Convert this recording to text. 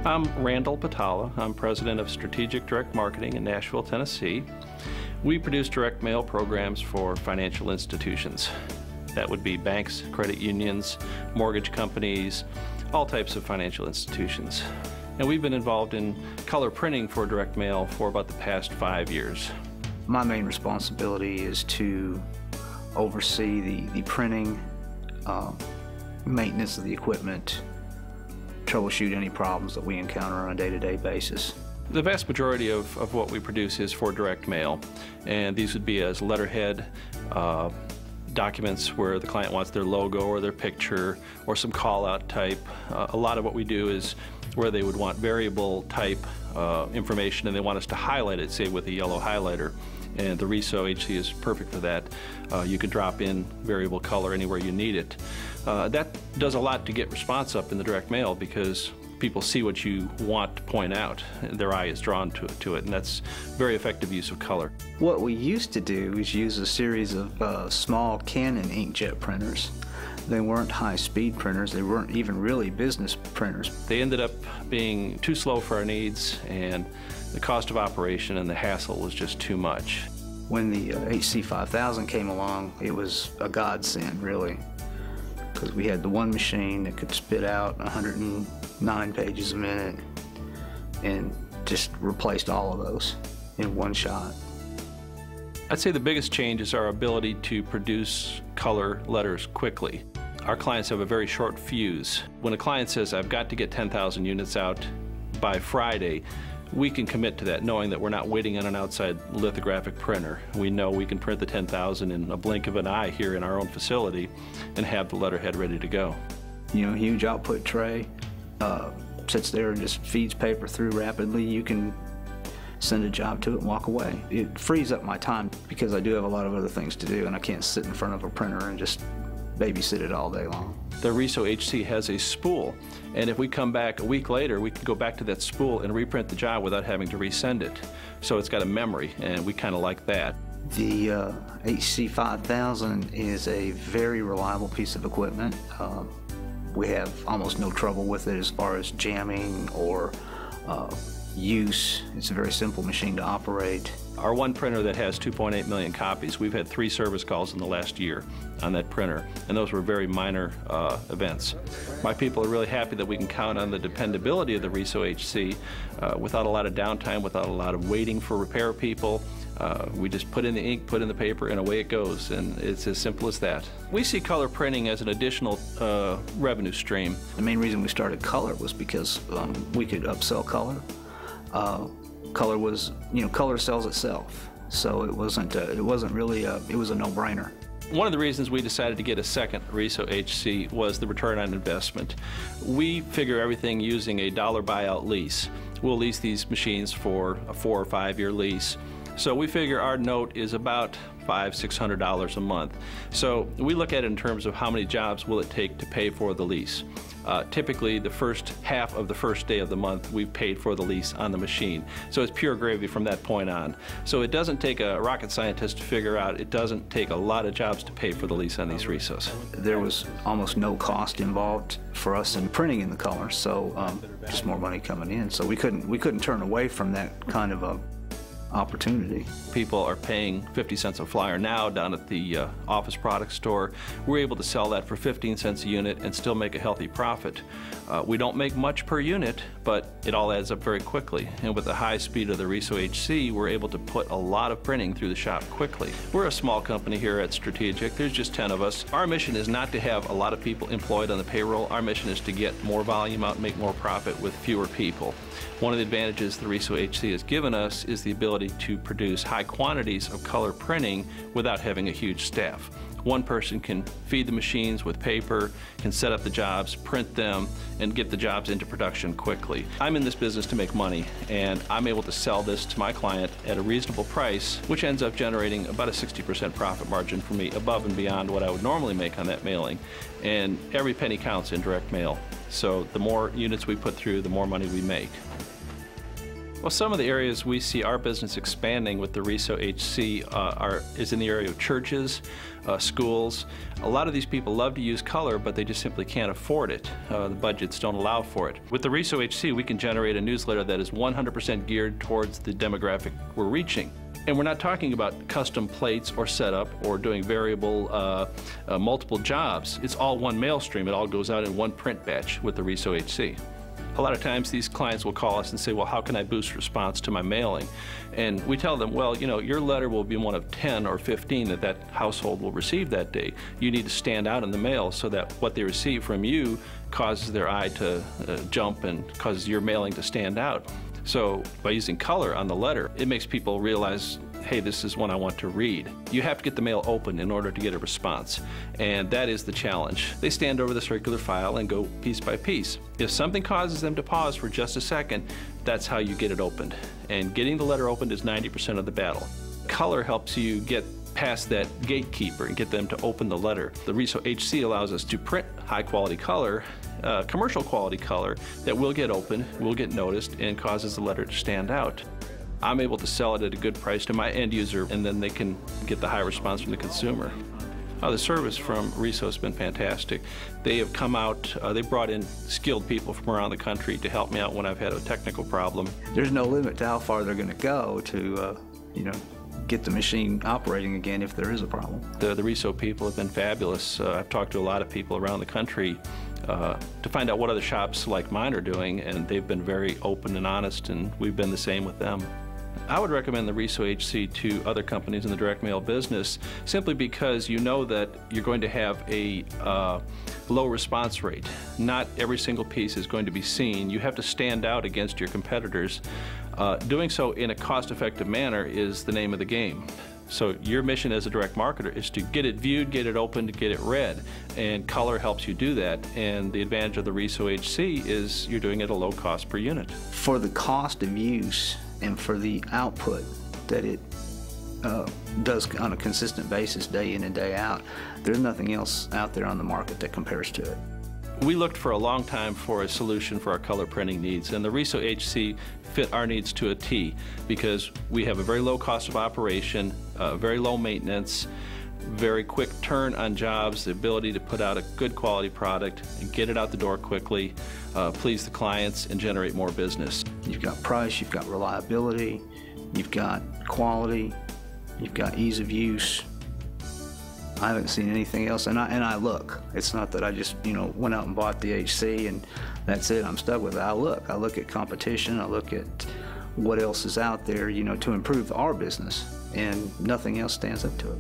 I'm Randall Patala. I'm president of Strategic Direct Marketing in Nashville, Tennessee. We produce direct mail programs for financial institutions. That would be banks, credit unions, mortgage companies, all types of financial institutions. And we've been involved in color printing for direct mail for about the past 5 years. My main responsibility is to oversee the printing, maintenance of the equipment, troubleshoot any problems that we encounter on a day-to-day basis. The vast majority of what we produce is for direct mail, and these would be as letterhead documents where the client wants their logo or their picture or some call-out type. A lot of what we do is where they would want variable type information and they want us to highlight it, say with a yellow highlighter. And the Riso HC is perfect for that. You can drop in variable color anywhere you need it. That does a lot to get response up in the direct mail because people see what you want to point out. Their eye is drawn to it, and that's very effective use of color. What we used to do is use a series of small Canon inkjet printers. They weren't high-speed printers. They weren't even really business printers. They ended up being too slow for our needs, and the cost of operation and the hassle was just too much. When the HC5000 came along, it was a godsend, really, because we had the one machine that could spit out 109 pages a minute and just replaced all of those in one shot. I'd say the biggest change is our ability to produce color letters quickly. Our clients have a very short fuse. When a client says, I've got to get 10,000 units out by Friday, we can commit to that, knowing that we're not waiting on an outside lithographic printer. We know we can print the 10,000 in a blink of an eye here in our own facility and have the letterhead ready to go. You know, huge output tray, sits there and just feeds paper through rapidly. You can send a job to it and walk away. It frees up my time because I do have a lot of other things to do and I can't sit in front of a printer and just babysit it all day long. The Riso HC has a spool, and if we come back a week later, we can go back to that spool and reprint the job without having to resend it. So it's got a memory, and we kind of like that. The HC5000 is a very reliable piece of equipment. We have almost no trouble with it as far as jamming or use. It's a very simple machine to operate. Our one printer that has 2.8 million copies, we've had 3 service calls in the last year on that printer, and those were very minor events. My people are really happy that we can count on the dependability of the Riso HC without a lot of downtime, without a lot of waiting for repair people. We just put in the ink, put in the paper, and away it goes, and it's as simple as that. We see color printing as an additional revenue stream. The main reason we started color was because we could upsell color. Color was, you know, color sells itself, so it wasn't really it was a no-brainer. One of the reasons we decided to get a second Riso HC was the return on investment. We figure everything using a dollar buyout lease. We'll lease these machines for a 4 or 5 year lease. So we figure our note is about $500–600 a month. So we look at it in terms of how many jobs will it take to pay for the lease. Typically, the first half of the first day of the month, we've paid for the lease on the machine. So it's pure gravy from that point on. So it doesn't take a rocket scientist to figure out, it doesn't take a lot of jobs to pay for the lease on these Risos. There was almost no cost involved for us in printing in the color, so just more money coming in. So we couldn't turn away from that kind of a opportunity. People are paying 50 cents a flyer now down at the office product store. We're able to sell that for 15 cents a unit and still make a healthy profit. We don't make much per unit, but it all adds up very quickly. And with the high speed of the Riso HC, we're able to put a lot of printing through the shop quickly. We're a small company here at Strategic. There's just 10 of us. Our mission is not to have a lot of people employed on the payroll. Our mission is to get more volume out and make more profit with fewer people. One of the advantages the Riso HC has given us is the ability to produce high quantities of color printing without having a huge staff. One person can feed the machines with paper, can set up the jobs, print them, and get the jobs into production quickly. I'm in this business to make money, and I'm able to sell this to my client at a reasonable price, which ends up generating about a 60% profit margin for me above and beyond what I would normally make on that mailing. And every penny counts in direct mail. So the more units we put through, the more money we make. Well, some of the areas we see our business expanding with the Riso HC is in the area of churches, schools. A lot of these people love to use color, but they just simply can't afford it. The budgets don't allow for it. With the Riso HC, we can generate a newsletter that is 100% geared towards the demographic we're reaching. And we're not talking about custom plates or setup or doing variable multiple jobs. It's all one mail stream. It all goes out in one print batch with the Riso HC. A lot of times these clients will call us and say, well, how can I boost response to my mailing? And we tell them, well, you know, your letter will be one of 10 or 15 that that household will receive that day. You need to stand out in the mail so that what they receive from you causes their eye to jump and causes your mailing to stand out. So by using color on the letter, it makes people realize, hey, this is one I want to read. You have to get the mail open in order to get a response, and that is the challenge. They stand over the circular file and go piece by piece. If something causes them to pause for just a second, that's how you get it opened. And getting the letter opened is 90% of the battle. Color helps you get past that gatekeeper and get them to open the letter. The Riso HC allows us to print high quality color, commercial quality color that will get open, will get noticed, and causes the letter to stand out. I'm able to sell it at a good price to my end user, and then they can get the high response from the consumer. The service from Riso has been fantastic. They have come out, they brought in skilled people from around the country to help me out when I've had a technical problem. There's no limit to how far they're going to go to, you know, get the machine operating again if there is a problem. The Riso people have been fabulous. I've talked to a lot of people around the country to find out what other shops like mine are doing, and they've been very open and honest, and we've been the same with them. I would recommend the Riso HC to other companies in the direct mail business simply because you know that you're going to have a low response rate. Not every single piece is going to be seen. You have to stand out against your competitors. Doing so in a cost-effective manner is the name of the game. So your mission as a direct marketer is to get it viewed, get it opened, get it read, and color helps you do that. And the advantage of the Riso HC is you're doing it at a low cost per unit. For the cost of use and for the output that it does on a consistent basis day in and day out, there's nothing else out there on the market that compares to it. We looked for a long time for a solution for our color printing needs, and the Riso HC fit our needs to a T because we have a very low cost of operation, very low maintenance, very quick turn on jobs, the ability to put out a good quality product and get it out the door quickly, please the clients, and generate more business. You've got price, you've got reliability, you've got quality, you've got ease of use. I haven't seen anything else, and I look. It's not that I just, you know, went out and bought the HC and that's it, I'm stuck with it. I look at competition, I look at what else is out there, you know, to improve our business, and nothing else stands up to it.